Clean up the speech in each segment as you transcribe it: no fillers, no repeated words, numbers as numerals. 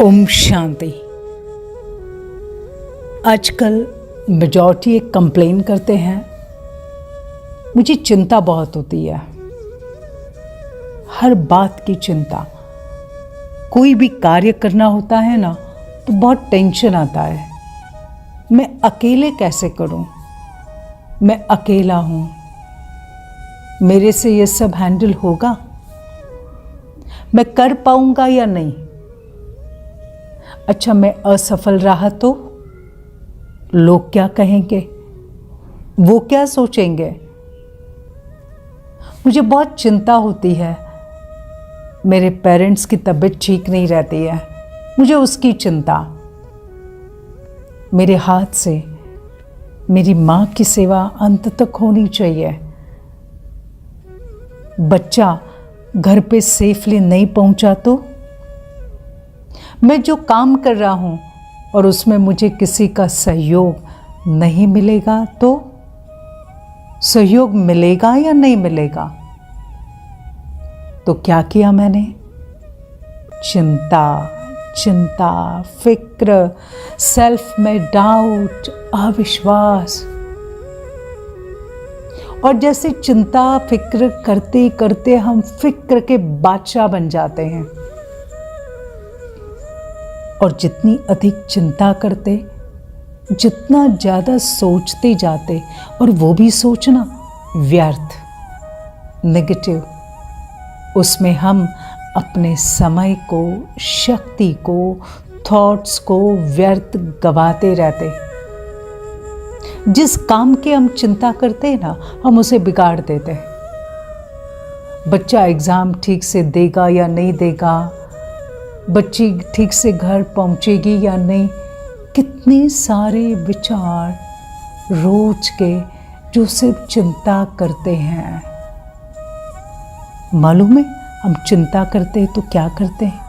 ओम शांति। आजकल मेजॉरिटी एक कंप्लेन करते हैं, मुझे चिंता बहुत होती है, हर बात की चिंता। कोई भी कार्य करना होता है ना तो बहुत टेंशन आता है। मैं अकेले कैसे करूं? मैं अकेला हूं, मेरे से ये सब हैंडल होगा? मैं कर पाऊंगा या नहीं? अच्छा, मैं असफल रहा तो लोग क्या कहेंगे, वो क्या सोचेंगे? मुझे बहुत चिंता होती है। मेरे पेरेंट्स की तबीयत ठीक नहीं रहती है, मुझे उसकी चिंता। मेरे हाथ से मेरी माँ की सेवा अंत तक होनी चाहिए। बच्चा घर पे सेफली नहीं पहुंचा तो? मैं जो काम कर रहा हूं और उसमें मुझे किसी का सहयोग नहीं मिलेगा तो? सहयोग मिलेगा या नहीं मिलेगा? तो क्या किया मैंने? चिंता, चिंता, फिक्र, सेल्फ में डाउट, अविश्वास। और जैसे चिंता फिक्र करते करते हम फिक्र के बादशाह बन जाते हैं। और जितनी अधिक चिंता करते, जितना ज़्यादा सोचते जाते, और वो भी सोचना व्यर्थ, नेगेटिव, उसमें हम अपने समय को, शक्ति को, थॉट्स को व्यर्थ गवाते रहते। जिस काम की हम चिंता करते हैं ना, हम उसे बिगाड़ देते हैं। बच्चा एग्ज़ाम ठीक से देगा या नहीं देगा, बच्ची ठीक से घर पहुंचेगी या नहीं, कितने सारे विचार रोज के जो सिर्फ चिंता करते हैं। मालूम है हम चिंता करते हैं तो क्या करते हैं?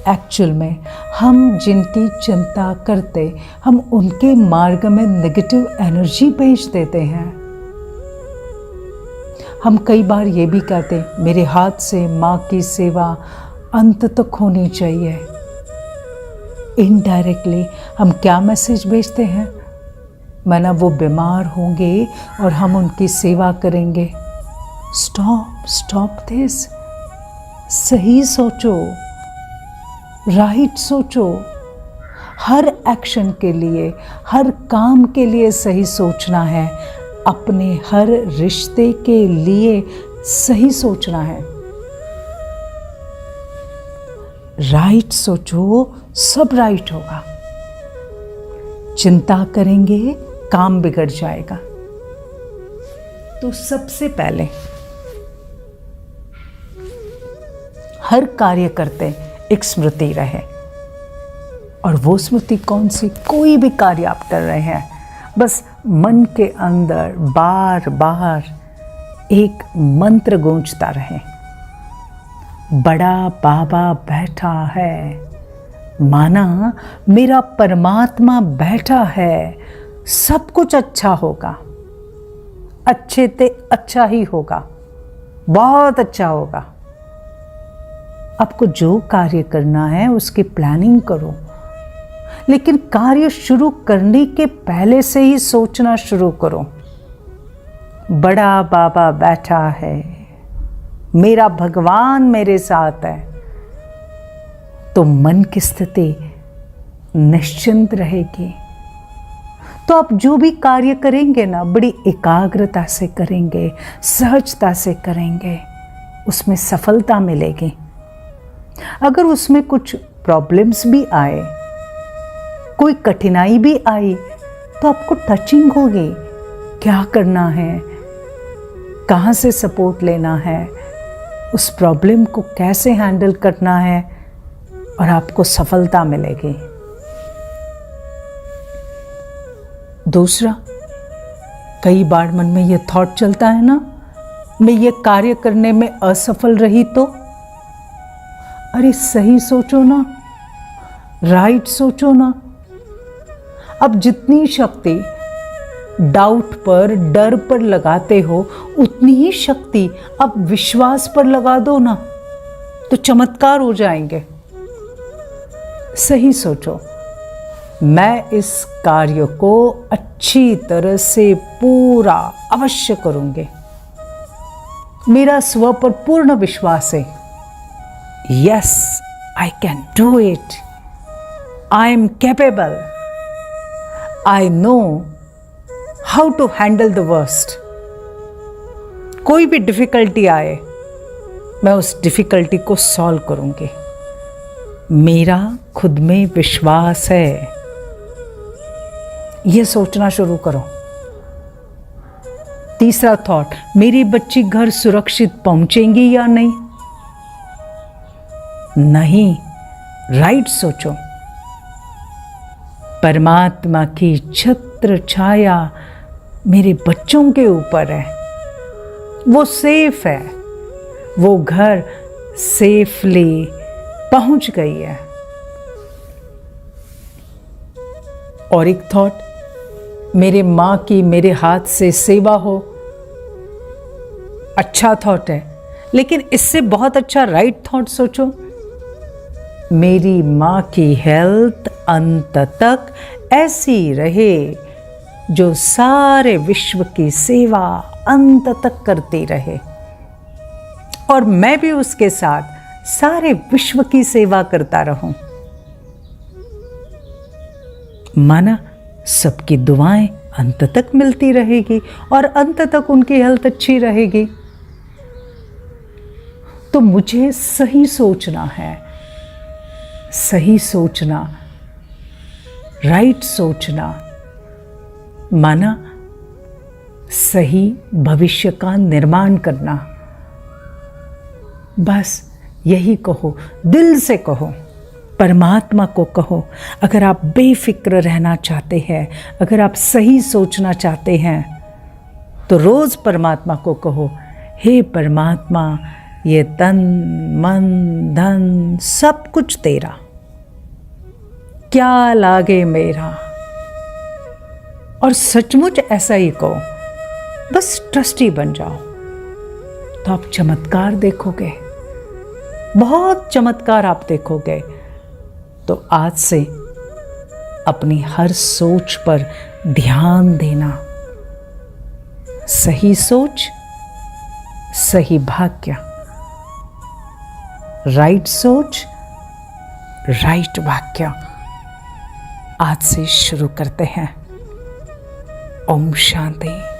एक्चुअल में हम जिनकी चिंता करते, हम उनके मार्ग में नेगेटिव एनर्जी भेज देते हैं। हम कई बार ये भी कहते, मेरे हाथ से माँ की सेवा अंत तक होनी चाहिए। इनडायरेक्टली हम क्या मैसेज भेजते हैं? माना वो बीमार होंगे और हम उनकी सेवा करेंगे। Stop this. सही सोचो, राइट सोचो। हर एक्शन के लिए, हर काम के लिए सही सोचना है। अपने हर रिश्ते के लिए सही सोचना है। राइट सोचो, सब राइट होगा। चिंता करेंगे, काम बिगड़ जाएगा। तो सबसे पहले हर कार्य करते एक स्मृति रहे। और वो स्मृति कौन सी? कोई भी कार्य आप कर रहे हैं, बस मन के अंदर बार बार एक मंत्र गूंजता रहे। बड़ा बाबा बैठा है, माना मेरा परमात्मा बैठा है, सब कुछ अच्छा होगा, अच्छे ते अच्छा ही होगा, बहुत अच्छा होगा। आपको जो कार्य करना है उसकी प्लानिंग करो, लेकिन कार्य शुरू करने के पहले से ही सोचना शुरू करो। बड़ा बाबा बैठा है, मेरा भगवान मेरे साथ है, तो मन की स्थिति निश्चिंत रहेगी। तो आप जो भी कार्य करेंगे ना, बड़ी एकाग्रता से करेंगे, सहजता से करेंगे, उसमें सफलता मिलेगी। अगर उसमें कुछ प्रॉब्लम्स भी आए, कोई कठिनाई भी आई, तो आपको टचिंग होगी, क्या करना है, कहाँ से सपोर्ट लेना है, उस प्रॉब्लम को कैसे हैंडल करना है, और आपको सफलता मिलेगी। दूसरा, कई बार मन में ये थॉट चलता है ना, मैं ये कार्य करने में असफल रही तो? अरे सही सोचो ना, राइट सोचो ना। अब जितनी शक्ति डाउट पर, डर पर लगाते हो, उतनी ही शक्ति अब विश्वास पर लगा दो ना, तो चमत्कार हो जाएंगे। सही सोचो, मैं इस कार्य को अच्छी तरह से पूरा अवश्य करूंगी। मेरा स्व पर पूर्ण विश्वास है। Yes, I can do it. I am capable. I know how to handle the worst. कोई भी डिफिकल्टी आए, मैं उस डिफिकल्टी को सॉल्व करूंगी। मेरा खुद में विश्वास है। ये सोचना शुरू करो। तीसरा थॉट, मेरी बच्ची घर सुरक्षित पहुंचेंगी या नहीं? नहीं, राइट सोचो। परमात्मा की छत्र छाया मेरे बच्चों के ऊपर है। वो सेफ है। वो घर सेफली पहुंच गई है। और एक थॉट, मेरे माँ की मेरे हाथ से सेवा हो। अच्छा थॉट है, लेकिन इससे बहुत अच्छा राइट थॉट सोचो। मेरी माँ की हेल्थ अंत तक ऐसी रहे जो सारे विश्व की सेवा अंत तक करती रहे, और मैं भी उसके साथ सारे विश्व की सेवा करता रहूं। माना सबकी दुआएं अंत तक मिलती रहेगी और अंत तक उनकी हेल्थ अच्छी रहेगी। तो मुझे सही सोचना है। सही सोचना, राइट सोचना, माना सही भविष्य का निर्माण करना। बस यही कहो, दिल से कहो, परमात्मा को कहो। अगर आप बेफिक्र रहना चाहते हैं, अगर आप सही सोचना चाहते हैं, तो रोज परमात्मा को कहो, हे परमात्मा, ये तन मन धन सब कुछ तेरा, क्या लागे मेरा। और सचमुच ऐसा ही कहो, बस ट्रस्टी बन जाओ, तो आप चमत्कार देखोगे, बहुत चमत्कार आप देखोगे। तो आज से अपनी हर सोच पर ध्यान देना। सही सोच, सही भाग्य। राइट सोच, राइट भाग्य। आज से शुरू करते हैं। ओम शांति।